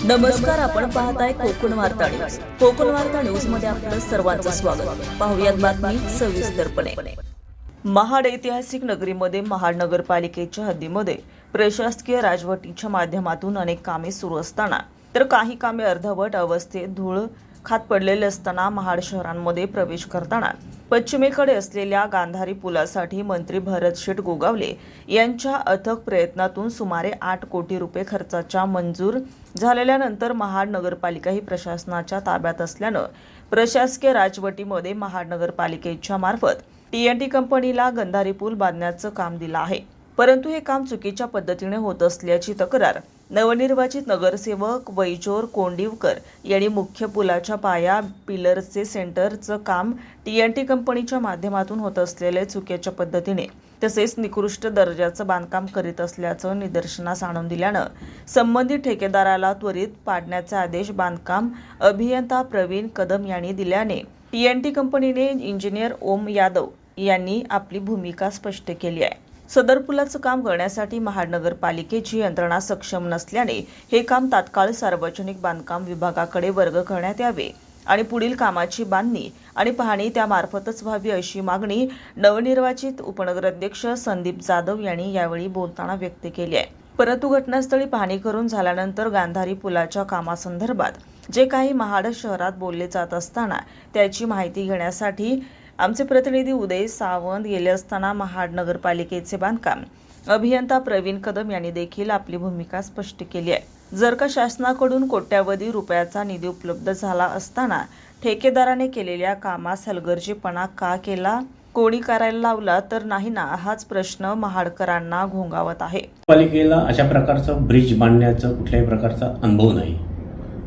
नमस्कार, आपण पाहताय कोकण वार्ता न्यूज. कोकण वार्ता न्यूज मध्ये आपलं सर्वांचं स्वागत. पाहुयात बातमी सविस्तरपणे. महाड ऐतिहासिक नगरीमध्ये महाड नगरपालिकेच्या हद्दीमध्ये प्रशासकीय राजवटीच्या माध्यमातून अनेक कामे सुरू असताना तर काही कामे अर्धवट अवस्थेत धूळ खात पडलेले असताना महाड शहरांमध्ये प्रवेश करताना पश्चिमेकडे असलेल्या गांधारी पुलासाठी मंत्री भरत शेठ गोगावले यांच्या अथक प्रयत्नातून सुमारे 8 कोटी रुपये खर्चाच्या मंजूर झाल्यानंतर महाड नगरपालिका ही प्रशासनाच्या ताब्यात असल्यानं प्रशासकीय राजवटीमध्ये महाड नगरपालिकेच्या मार्फत TNT कंपनीला गांधारी पूल बांधण्याचं काम दिलं आहे. परंतु हे काम चुकीच्या पद्धतीने होत असल्याची तक्रार नवनिर्वाचित नगरसेवक वैजोर कोंडिवकर यांनी मुख्य पुलाच्या पाया पिलरचे सेंटरचं काम TNT कंपनीच्या माध्यमातून होत असलेले चुकीच्या पद्धतीने तसेच निकृष्ट दर्जाचं बांधकाम करीत असल्याचं निदर्शनास आणून दिल्यानं संबंधित ठेकेदाराला त्वरित पाडण्याचे आदेश बांधकाम अभियंता प्रवीण कदम यांनी दिल्याने TNT कंपनीने इंजिनियर ओम यादव यांनी आपली भूमिका स्पष्ट केली आहे. सदर पुलाचं काम करण्यासाठी महाड नगरपालिकेची यंत्रणा सक्षम नसल्याने हे काम तात्काळ सार्वजनिक बांधकाम विभागाकडे वर्ग करण्यात यावे आणि पुढील कामाची बांधणी आणि पाहणी त्यामार्फतच व्हावी अशी मागणी नवनिर्वाचित उपनगराध्यक्ष संदीप जाधव यांनी यावेळी बोलताना व्यक्त केली आहे. परंतु घटनास्थळी पाहणी करून झाल्यानंतर गांधारी पुलाच्या कामासंदर्भात जे काही महाड शहरात बोलले जात असताना त्याची माहिती घेण्यासाठी आमचे प्रतिनिधी उदय सावंत गेले असताना महाड नगरपालिकेचे बांधकाम अभियंता प्रवीण कदम यांनी देखील आपली भूमिका स्पष्ट केली आहे. जर का शासनाकडून कोट्यावधी रुपयाचा निधी उपलब्ध झाला असताना ठेकेदाराने केलेल्या कामास हलगर्जीपणा का केला, कोणी करायला लावला तर नाही ना, हाच प्रश्न महाडकरांना घोंगावत आहे. पालिकेला अशा प्रकारचं ब्रिज बांधण्याचा कुठल्याही प्रकारचा अनुभव नाही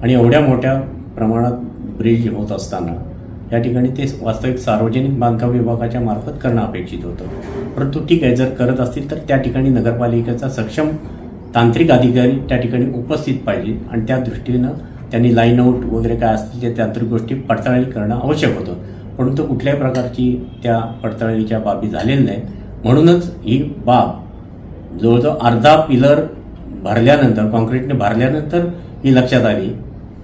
आणि एवढ्या मोठ्या प्रमाणात ब्रिज होत असताना या ठिकाणी ते वास्तविक सार्वजनिक बांधकाम विभागाच्या मार्फत करणं अपेक्षित होतं. परंतु ठीक आहे, जर करत असतील तर त्या ठिकाणी नगरपालिकेचा सक्षम तांत्रिक अधिकारी त्या ठिकाणी उपस्थित पाहिजे आणि त्या दृष्टीनं त्यांनी लाईन आऊट वगैरे काय असतील त्या तांत्रिक गोष्टी पडताळणी करणं आवश्यक होतं. परंतु कुठल्याही प्रकारची त्या पडताळणीच्या बाबी झालेल्या नाहीत. म्हणूनच ही बाब जवळजवळ अर्धा पिलर भरल्यानंतर कॉन्क्रीटने भरल्यानंतर ही लक्षात आली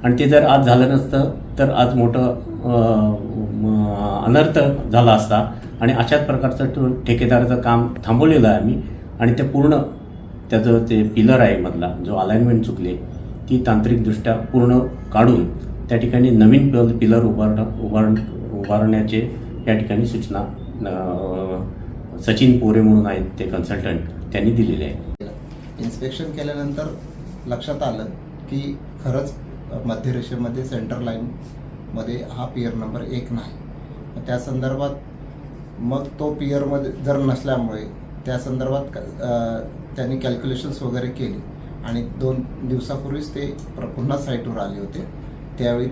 आणि ते जर आज झालं नसतं तर आज मोठं अनर्थ झाला असता आणि अशाच प्रकारचं ठेकेदाराचं काम थांबवलेलं आहे आम्ही आणि ते पूर्ण त्याचं ते पिलर आहे मधला जो अलाइनमेंट चुकले ती तांत्रिकदृष्ट्या पूर्ण काढून त्या ठिकाणी नवीन पिलर उभारण्याचे या ठिकाणी सूचना सचिन पोरे म्हणून आहेत ते कन्सल्टंट त्यांनी दिलेले आहे. इन्स्पेक्शन केल्यानंतर लक्षात आलं की खरंच मध्य रेषेमध्ये सेंटर लाईनमध्ये हा पियर नंबर 1 नाही. त्या संदर्भात मग तो पियरमध्ये जर नसल्यामुळे त्या संदर्भात त्यांनी कॅल्क्युलेशन्स वगैरे केली आणि 2 दिवसापूर्वीच ते पुन्हा साईटवर आले होते. त्यावेळी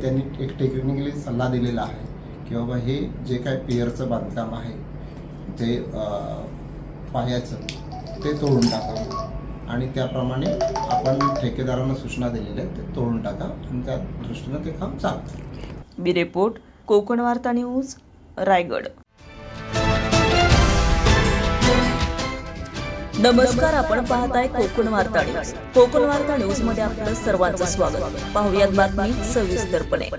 त्यांनी एक टेक्निकली सल्ला दिलेला आहे की बाबा हे जे काय पियरचं बांधकाम आहे ते पायाचं ते तोडून टाकावं आणि त्याप्रमाणे आपण ठेकेदारांना सूचना दिलेल्या आहेत ते तोडून टाका आणि त्या दृष्टीनं ते काम चालतं. ब्युरो रिपोर्ट, कोकण वार्ता न्यूज, रायगड. नमस्कार, आपण पाहताय कोकण वार्ता न्यूज. कोकण वार्ता न्यूज मध्ये आपलं सर्वांचं स्वागत. पाहुयात बातमी सविस्तरपणे.